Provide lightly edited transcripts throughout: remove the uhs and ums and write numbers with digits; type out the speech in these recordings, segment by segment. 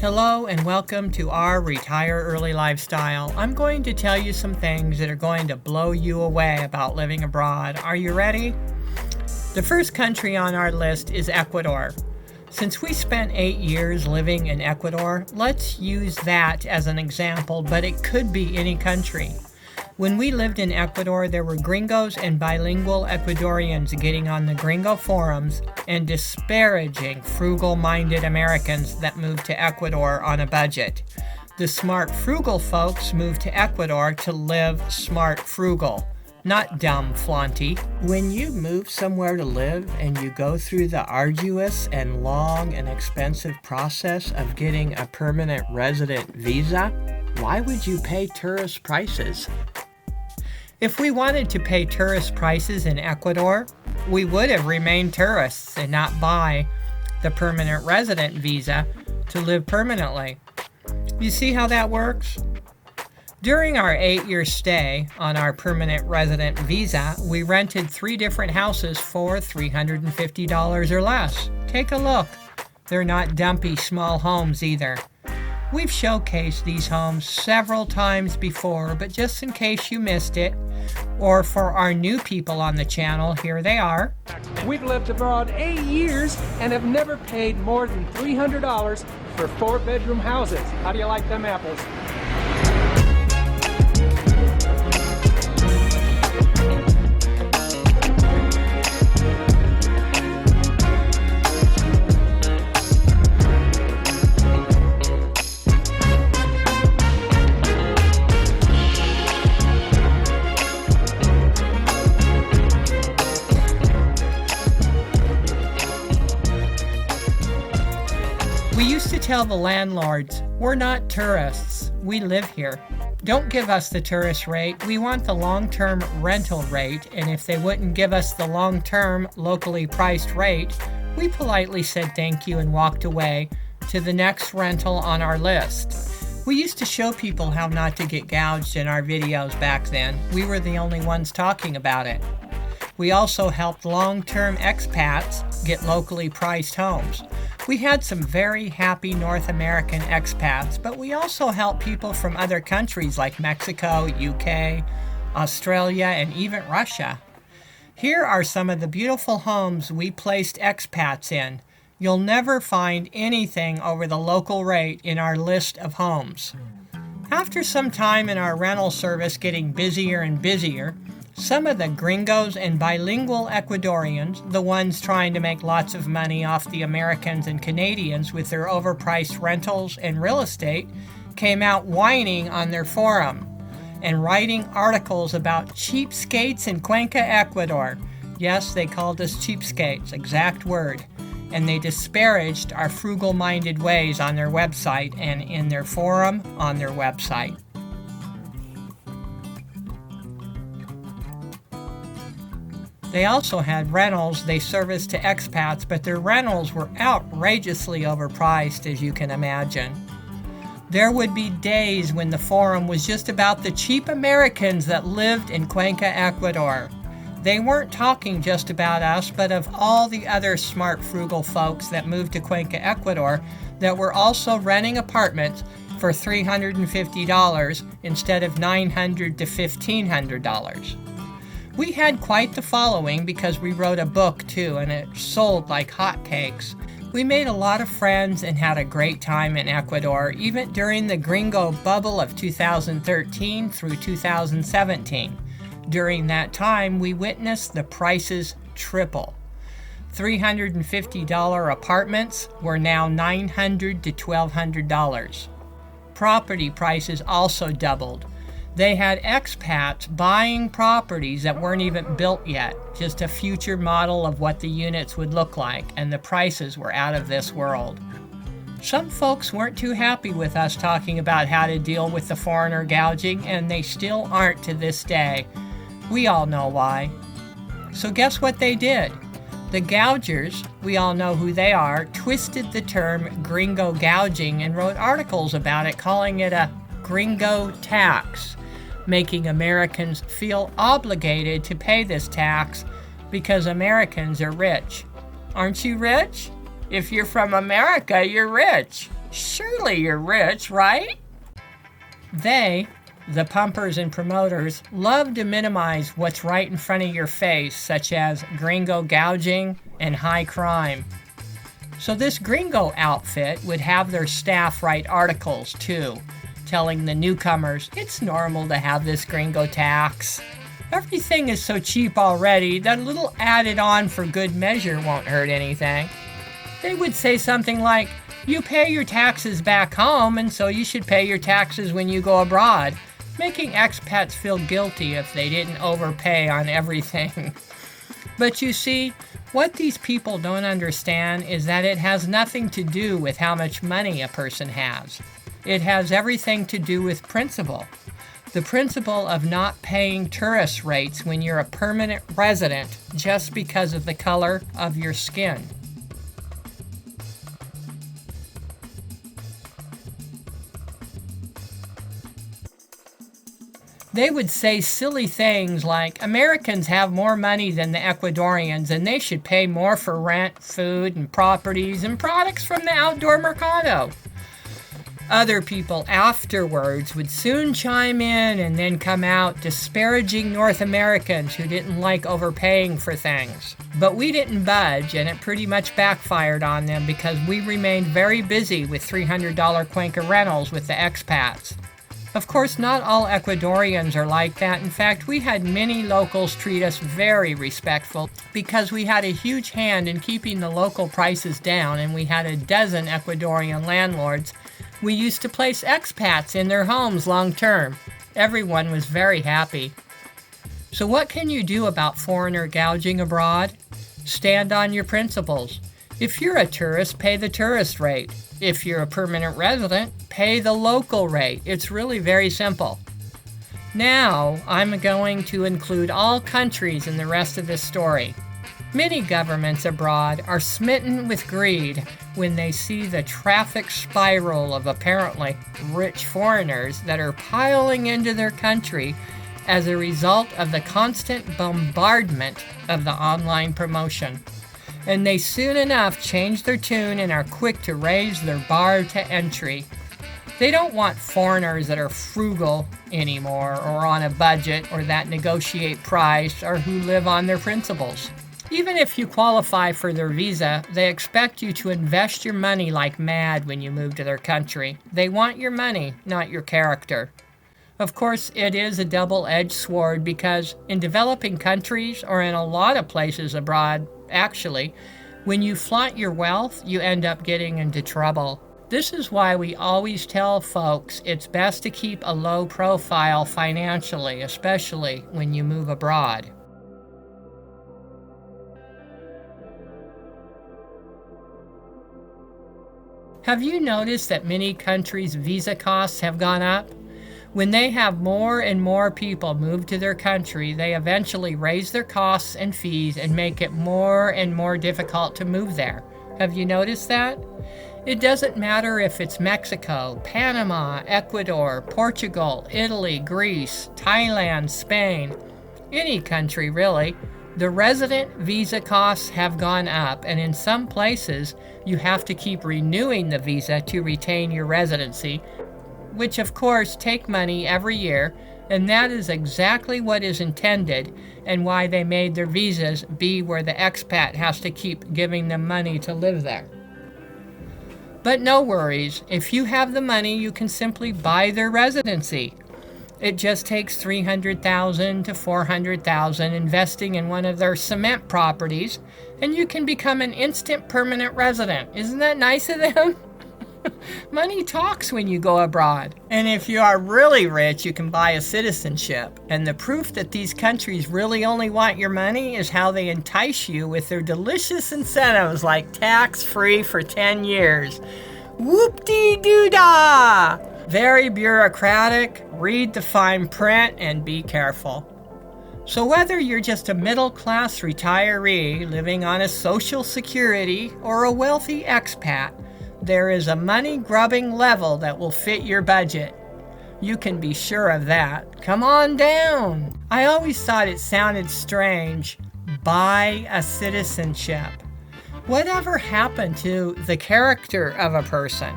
Hello and welcome to our Retire Early lifestyle. I'm going to tell you some things that are going to blow you away about living abroad. Are you ready? The first country on our list is Ecuador. Since we spent 8 years living in Ecuador, let's use that as an example, but it could be any country. When we lived in Ecuador, there were gringos and bilingual Ecuadorians getting on the Gringo forums and disparaging frugal-minded Americans that moved to Ecuador on a budget. The smart frugal folks moved to Ecuador to live smart frugal, not dumb flaunty. When you move somewhere to live and you go through the arduous and long and expensive process of getting a permanent resident visa, why would you pay tourist prices? If we wanted to pay tourist prices in Ecuador, we would have remained tourists and not buy the permanent resident visa to live permanently. You see how that works? During our 8-year stay on our permanent resident visa, we rented 3 different houses for $350 or less. Take a look. They're not dumpy small homes either. We've showcased these homes several times before, but just in case you missed it, or for our new people on the channel, here they are. We've lived abroad 8 years and have never paid more than $300 for 4-bedroom houses. How do you like them apples? We used to tell the landlords, we're not tourists, we live here. Don't give us the tourist rate, we want the long-term rental rate, and if they wouldn't give us the long-term, locally priced rate, we politely said thank you and walked away to the next rental on our list. We used to show people how not to get gouged in our videos back then. We were the only ones talking about it. We also helped long-term expats get locally priced homes. We had some very happy North American expats, but we also helped people from other countries like Mexico, UK, Australia, and even Russia. Here are some of the beautiful homes we placed expats in. You'll never find anything over the local rate in our list of homes. After some time in our rental service getting busier and busier, some of the gringos and bilingual Ecuadorians, the ones trying to make lots of money off the Americans and Canadians with their overpriced rentals and real estate, came out whining on their forum and writing articles about cheapskates in Cuenca, Ecuador. Yes, they called us cheapskates, exact word. And they disparaged our frugal-minded ways on their website and in their forum on their website. They also had rentals they serviced to expats, but their rentals were outrageously overpriced, as you can imagine. There would be days when the forum was just about the cheap Americans that lived in Cuenca, Ecuador. They weren't talking just about us, but of all the other smart, frugal folks that moved to Cuenca, Ecuador, that were also renting apartments for $350 instead of $900 to $1,500. We had quite the following because we wrote a book too, and it sold like hotcakes. We made a lot of friends and had a great time in Ecuador, even during the Gringo bubble of 2013 through 2017. During that time, we witnessed the prices triple. $350 apartments were now $900 to $1,200. Property prices also doubled. They had expats buying properties that weren't even built yet, just a future model of what the units would look like, and the prices were out of this world. Some folks weren't too happy with us talking about how to deal with the foreigner gouging, and they still aren't to this day. We all know why. So guess what they did? The gougers, we all know who they are, twisted the term gringo gouging and wrote articles about it, calling it a gringo tax, making Americans feel obligated to pay this tax because Americans are rich. Aren't you rich? If you're from America, you're rich. Surely you're rich, right? They, the pumpers and promoters, love to minimize what's right in front of your face, such as gringo gouging and high crime. So this gringo outfit would have their staff write articles too, telling the newcomers it's normal to have this gringo tax. Everything is so cheap already that a little added on for good measure won't hurt anything. They would say something like, you pay your taxes back home, and so you should pay your taxes when you go abroad, making expats feel guilty if they didn't overpay on everything. But you see, what these people don't understand is that it has nothing to do with how much money a person has. It has everything to do with principle. The principle of not paying tourist rates when you're a permanent resident just because of the color of your skin. They would say silly things like, Americans have more money than the Ecuadorians and they should pay more for rent, food, and properties and products from the outdoor mercado. Other people afterwards would soon chime in and then come out disparaging North Americans who didn't like overpaying for things. But we didn't budge, and it pretty much backfired on them because we remained very busy with $300 Cuenca rentals with the expats. Of course, not all Ecuadorians are like that. In fact, we had many locals treat us very respectful because we had a huge hand in keeping the local prices down, and we had a dozen Ecuadorian landlords. We used to place expats in their homes long term. Everyone was very happy. So what can you do about foreigner gouging abroad? Stand on your principles. If you're a tourist, pay the tourist rate. If you're a permanent resident, pay the local rate. It's really very simple. Now, I'm going to include all countries in the rest of this story. Many governments abroad are smitten with greed when they see the traffic spiral of apparently rich foreigners that are piling into their country as a result of the constant bombardment of the online promotion. And they soon enough change their tune and are quick to raise their bar to entry. They don't want foreigners that are frugal anymore, or on a budget, or that negotiate price, or who live on their principles. Even if you qualify for their visa, they expect you to invest your money like mad when you move to their country. They want your money, not your character. Of course, it is a double-edged sword because in developing countries, or in a lot of places abroad, actually, when you flaunt your wealth, you end up getting into trouble. This is why we always tell folks it's best to keep a low profile financially, especially when you move abroad. Have you noticed that many countries' visa costs have gone up? When they have more and more people move to their country, they eventually raise their costs and fees and make it more and more difficult to move there. Have you noticed that? It doesn't matter if it's Mexico, Panama, Ecuador, Portugal, Italy, Greece, Thailand, Spain, any country really. The resident visa costs have gone up, and in some places you have to keep renewing the visa to retain your residency, which of course take money every year, and that is exactly what is intended and why they made their visas be where the expat has to keep giving them money to live there. But no worries, if you have the money you can simply buy their residency. It just takes $300,000 to $400,000 investing in one of their cement properties, and you can become an instant permanent resident. Isn't that nice of them? Money talks when you go abroad. And if you are really rich, you can buy a citizenship. And the proof that these countries really only want your money is how they entice you with their delicious incentives like tax-free for 10 years. Whoop-dee-doo-dah! Very bureaucratic, read the fine print and be careful. So whether you're just a middle-class retiree living on a Social Security or a wealthy expat, there is a money-grubbing level that will fit your budget. You can be sure of that. Come on down. I always thought it sounded strange. Buy a citizenship. Whatever happened to the character of a person?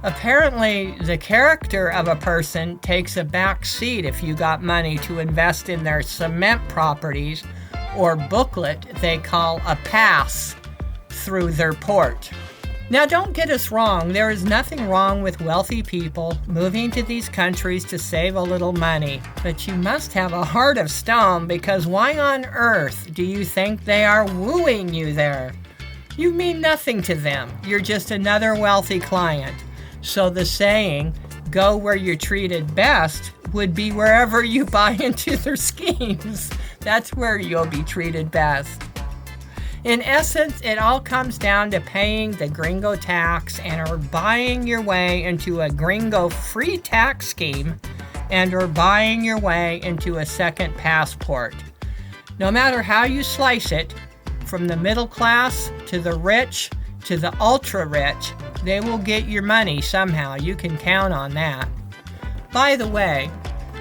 Apparently, the character of a person takes a back seat if you got money to invest in their cement properties or booklet they call a pass through their port. Now, don't get us wrong, there is nothing wrong with wealthy people moving to these countries to save a little money, but you must have a heart of stone, because why on earth do you think they are wooing you there? You mean nothing to them. You're just another wealthy client. So the saying, go where you're treated best, would be wherever you buy into their schemes. That's where you'll be treated best. In essence, it all comes down to paying the Gringo tax and or buying your way into a Gringo free tax scheme and or buying your way into a second passport. No matter how you slice it, from the middle class to the rich to the ultra rich, they will get your money somehow. You can count on that. By the way,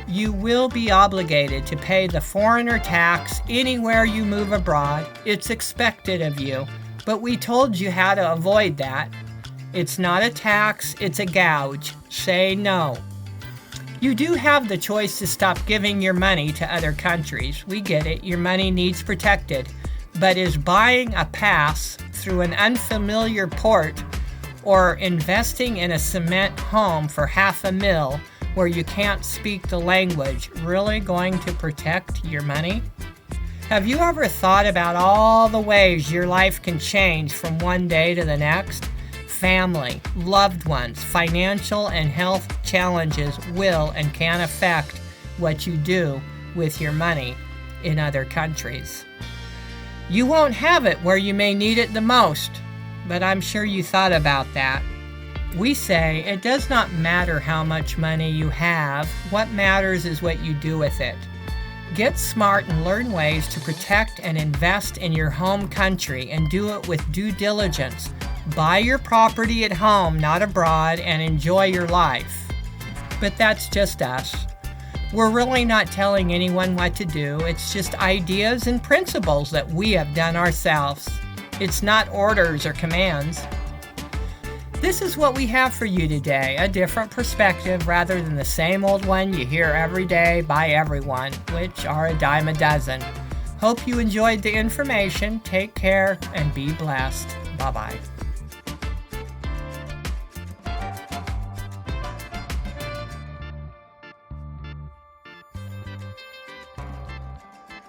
you will be obligated to pay the foreigner tax anywhere you move abroad. It's expected of you, but we told you how to avoid that. It's not a tax, it's a gouge. Say no. You do have the choice to stop giving your money to other countries. We get it, your money needs protected. But is buying a pass through an unfamiliar port or investing in a cement home for $500,000 where you can't speak the language really going to protect your money? Have you ever thought about all the ways your life can change from one day to the next? Family, loved ones, financial and health challenges will and can affect what you do with your money in other countries. You won't have it where you may need it the most, but I'm sure you thought about that. We say it does not matter how much money you have. What matters is what you do with it. Get smart and learn ways to protect and invest in your home country, and do it with due diligence. Buy your property at home, not abroad, and enjoy your life. But that's just us. We're really not telling anyone what to do. It's just ideas and principles that we have done ourselves. It's not orders or commands. This is what we have for you today, a different perspective rather than the same old one you hear every day by everyone, which are a dime a dozen. Hope you enjoyed the information. Take care and be blessed. Bye-bye.